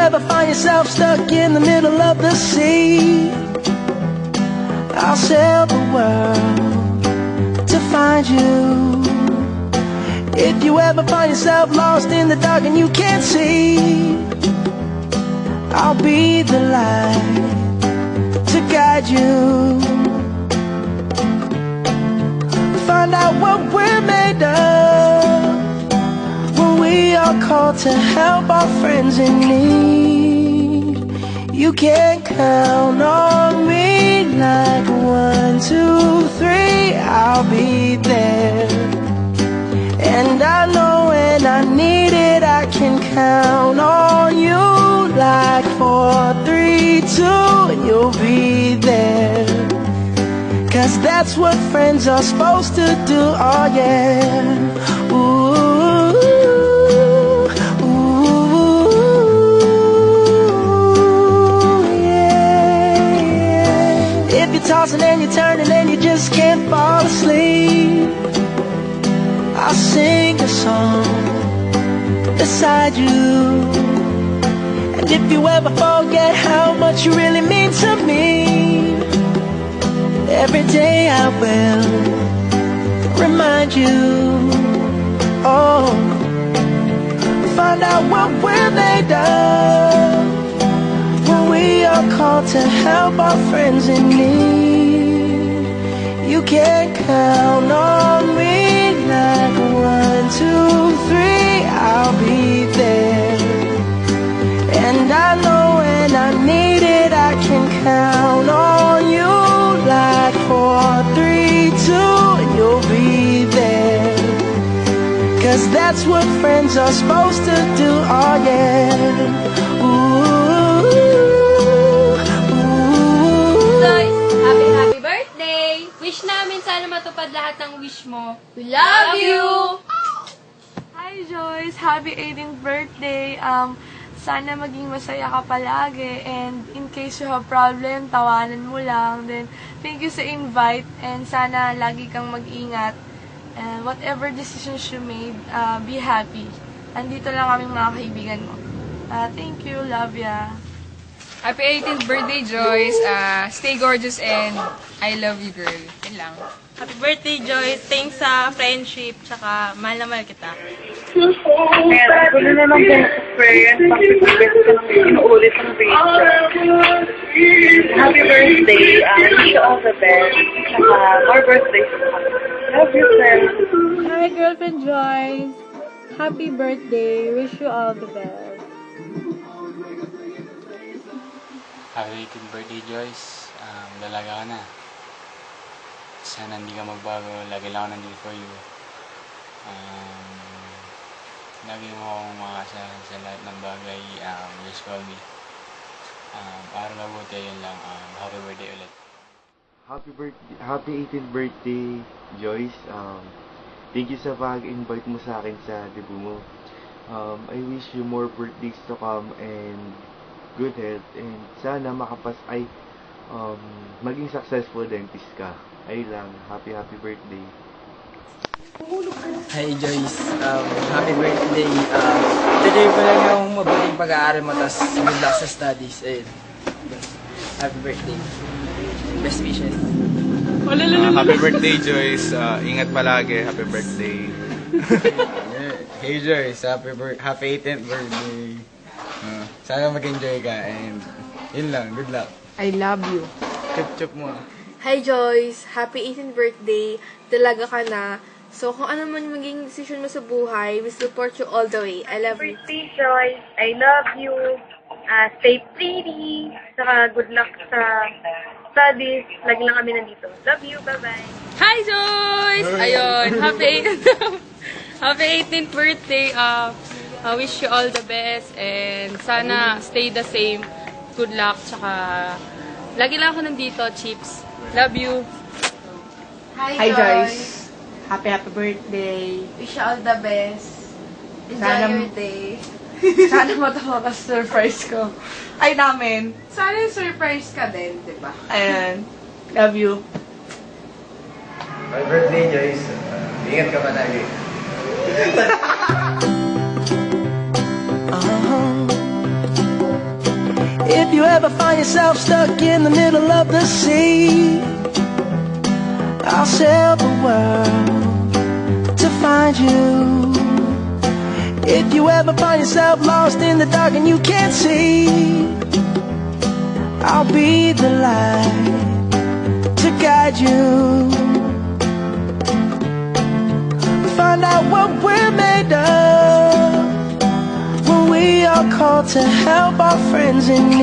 ever find yourself stuck in the middle of the sea, I'll sail the world to find you. If you ever find yourself lost in the dark and you can't see, I'll be the light to guide you. Find out what we're made of when we are called to help our friends in need. You can count on me like 1, 2, 3, I'll be there. And I know when I need it, I can count on you like 4, 3, 2, and you'll be there. 'Cause that's what friends are supposed to do, oh yeah. Ooh, ooh, yeah. If you're tossing and you're turning and you just can't fall asleep, I'll sing a song beside you. And if you ever forget how much you really mean to me, every day I will remind you. Oh, find out what we're made of when we are called to help our friends in need. You can count on me like 1, 2, 3, I'll be there. And I know when I need it, I can count on you like 4, 3, 2, and you'll be there. 'Cause that's what friends are supposed to do, oh yeah. Ooh, ooh. Guys, happy birthday! Wish namin sana matupad lahat ng wish mo. We love you! Hi Joyce! Happy 18th birthday! Sana maging masaya ka palagi, and in case you have problem, tawanan mo lang. Then, thank you sa invite, and sana lagi kang mag-ingat. And whatever decisions you made, be happy. Andito lang kaming mga kaibigan mo. Thank you, love ya. Happy 18th birthday, Joyce. Stay gorgeous and I love you, girl. Yun lang. Happy birthday, Joyce. Thanks sa friendship, tsaka mahal na mahal kita. Meron ko na naman po experience. Bakit ko inuulit ang picture. Happy birthday. Wish you all the best. Tsaka more birthdays. Love you, friend. Hi, girlfriend Joyce. Happy birthday. Wish you all the best. Happy 18th birthday, Joyce. Dalaga ka na. Sana hindi ka magbago. Lagi lang ako nandito for you. Lagi mo akong makasalahan sa lahat ng bagay. Just call me. Para mabuti, yun lang. Happy birthday ulit. Happy 18th birthday, Joyce. Thank you sa pag-invite mo sa akin sa debut mo. I wish you more birthdays to come and good health, and sana maging successful dentist ka. Ay lang, happy birthday. Hi Joyce, happy birthday. Today pa lang yung mabuting pag-aaral mo, tas good luck sa studies. Ayun. Happy birthday. Best wishes. Happy birthday, Joyce. Ingat palagi. Happy birthday. Hey Joyce, happy 18th birthday. Sana mag-enjoy ka, and yun lang, good luck. I love you. Chup-chup mo. Hi Joyce! Happy 18th birthday! Dalaga ka na. So, kung ano man yung maging decision mo sa buhay, we support you all the way. I love you. Birthday, Joyce. I love you. Stay pretty. Saka good luck sa studies. Lagi lang kami nandito. Love you. Bye-bye. Hi, Joyce! Ayun, happy 18th birthday. I wish you all the best and sana stay the same. Good luck, tsaka lagi lang ako nandito, Chips. Love you. Hi Joyce. Happy birthday. Wish you all the best. Enjoy Sana- your day. Sana matawa ka sa surprise ko. Ay, namin. Sana surprise ka din, di ba? Ayan. Love you. Happy birthday, Joyce. Ingat ka palagi. If you ever find yourself stuck in the middle of the sea, I'll sail the world to find you. If you ever find yourself lost in the dark and you can't see, I'll be the light to guide you. Find out what we're made of when we are called to help our friends in need.